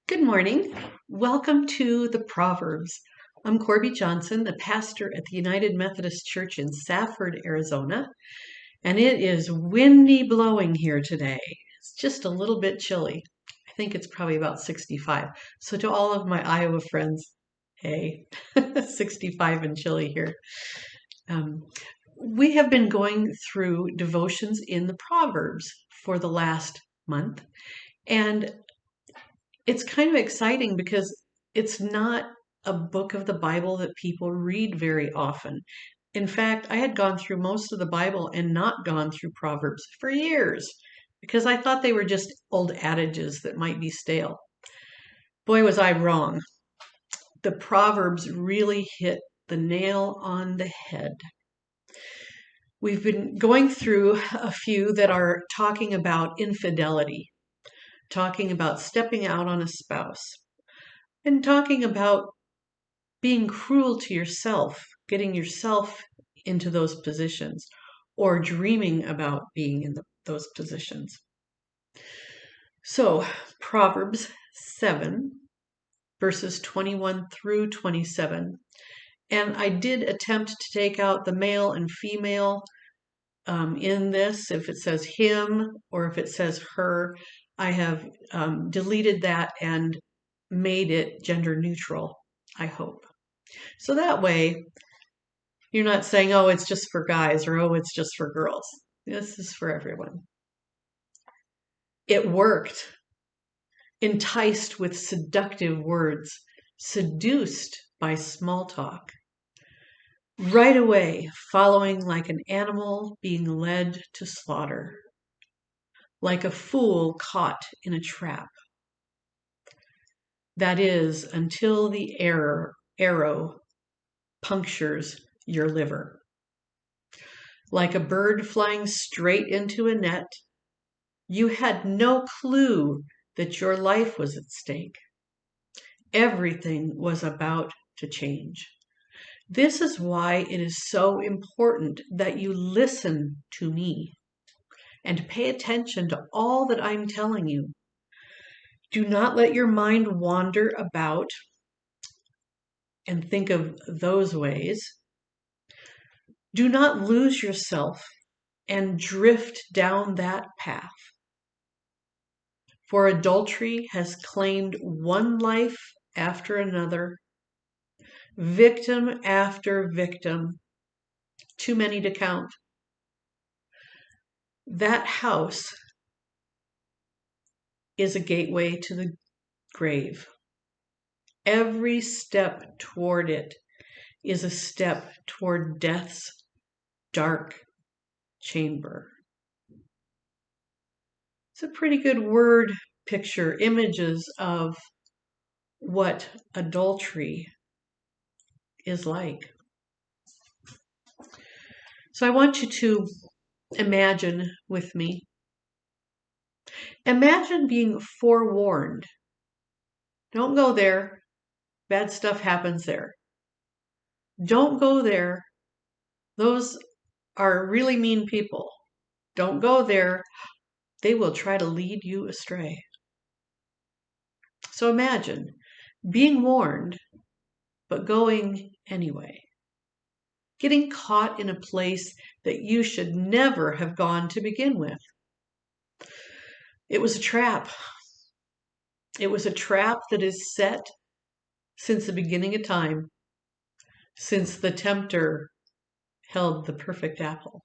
Good morning. Welcome to the Proverbs. I'm Corby Johnson, the pastor at the United Methodist Church in Safford, Arizona, and it is windy blowing here today. It's just a little bit chilly. I think it's probably about 65. So to all of my Iowa friends, hey, 65 and chilly here. Um, we have been going through devotions in the Proverbs for the last month, and it's kind of exciting because it's not a book of the Bible that people read very often. In fact, I had gone through most of the Bible and not gone through Proverbs for years because I thought they were just old adages that might be stale. Boy, was I wrong. The Proverbs really hit the nail on the head. We've been going through a few that are talking about infidelity, talking about stepping out on a spouse, and talking about being cruel to yourself, getting yourself into those positions, or dreaming about being in those positions. So, Proverbs 7, verses 21 through 27. And I did attempt to take out the male and female in this. If it says him or if it says her, I have deleted that and made it gender neutral, I hope. So that way, you're not saying, oh, it's just for guys or oh, it's just for girls. This is for everyone. It worked. Enticed with seductive words, seduced by small talk. Right away, following like an animal being led to slaughter, like a fool caught in a trap. That is, until the arrow punctures your liver. Like a bird flying straight into a net, you had no clue that your life was at stake. Everything was about to change. This is why it is so important that you listen to me and pay attention to all that I'm telling you. Do not let your mind wander about and think of those ways. Do not lose yourself and drift down that path. For adultery has claimed one life after another, victim after victim, too many to count. That house is a gateway to the grave. Every step toward it is a step toward death's dark chamber. It's a pretty good word picture, images of what adultery is like. So I want you to imagine with me. Imagine being forewarned. Don't go there. Bad stuff happens there. Don't go there. Those are really mean people. Don't go there. They will try to lead you astray. So imagine being warned, but going anyway. Getting caught in a place that you should never have gone to begin with. It was a trap. It was a trap that is set since the beginning of time, since the tempter held the perfect apple.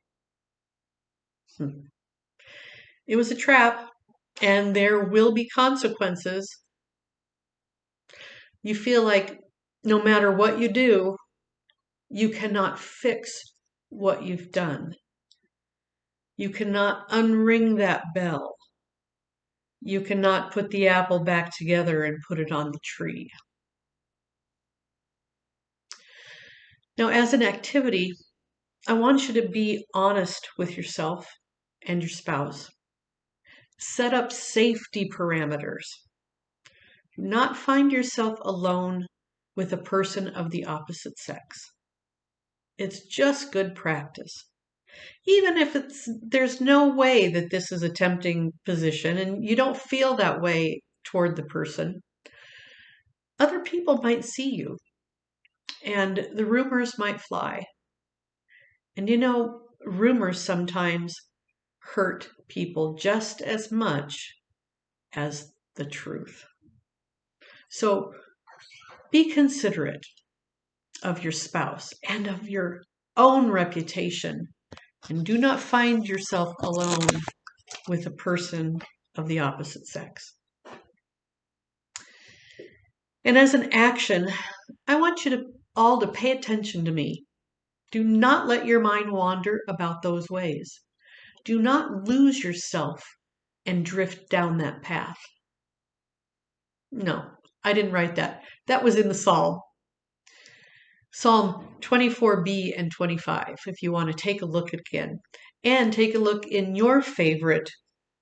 It was a trap, and there will be consequences. You feel like no matter what you do, you cannot fix what you've done. You cannot unring that bell. You cannot put the apple back together and put it on the tree. Now, as an activity, I want you to be honest with yourself and your spouse. Set up safety parameters. Do not find yourself alone with a person of the opposite sex. It's just good practice. Even if there's no way that this is a tempting position and you don't feel that way toward the person, other people might see you and the rumors might fly. And rumors sometimes hurt people just as much as the truth. So be considerate of your spouse and of your own reputation, and do not find yourself alone with a person of the opposite sex. And as an action, I want you all to pay attention to me. Do not let your mind wander about those ways. Do not lose yourself and drift down that path. No, I didn't write that. That was in the Psalm. Psalm 24b and 25, if you want to take a look again. And take a look in your favorite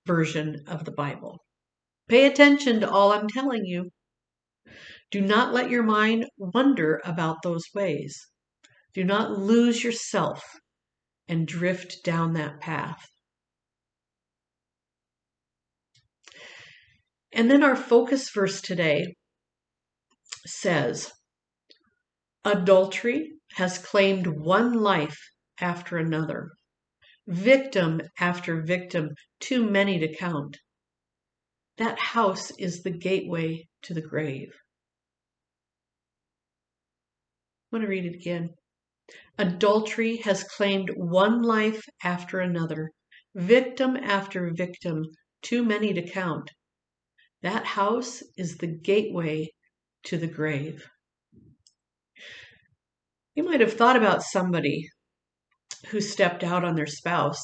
version of the Bible. Pay attention to all I'm telling you. Do not let your mind wander about those ways. Do not lose yourself and drift down that path. And then our focus verse today says, adultery has claimed one life after another, victim after victim, too many to count. That house is the gateway to the grave. I want to read it again. Adultery has claimed one life after another, victim after victim, too many to count. That house is the gateway to the grave. You might have thought about somebody who stepped out on their spouse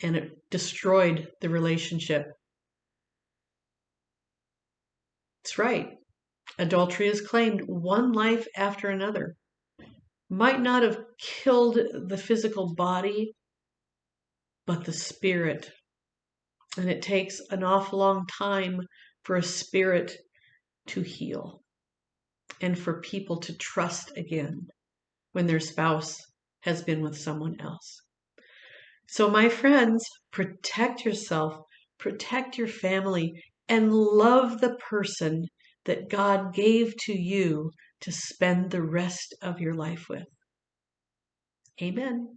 and it destroyed the relationship. That's right. Adultery has claimed one life after another. Might not have killed the physical body, but the spirit. And it takes an awful long time for a spirit to heal and for people to trust again when their spouse has been with someone else. So my friends, protect yourself, protect your family, and love the person that God gave to you to spend the rest of your life with. Amen.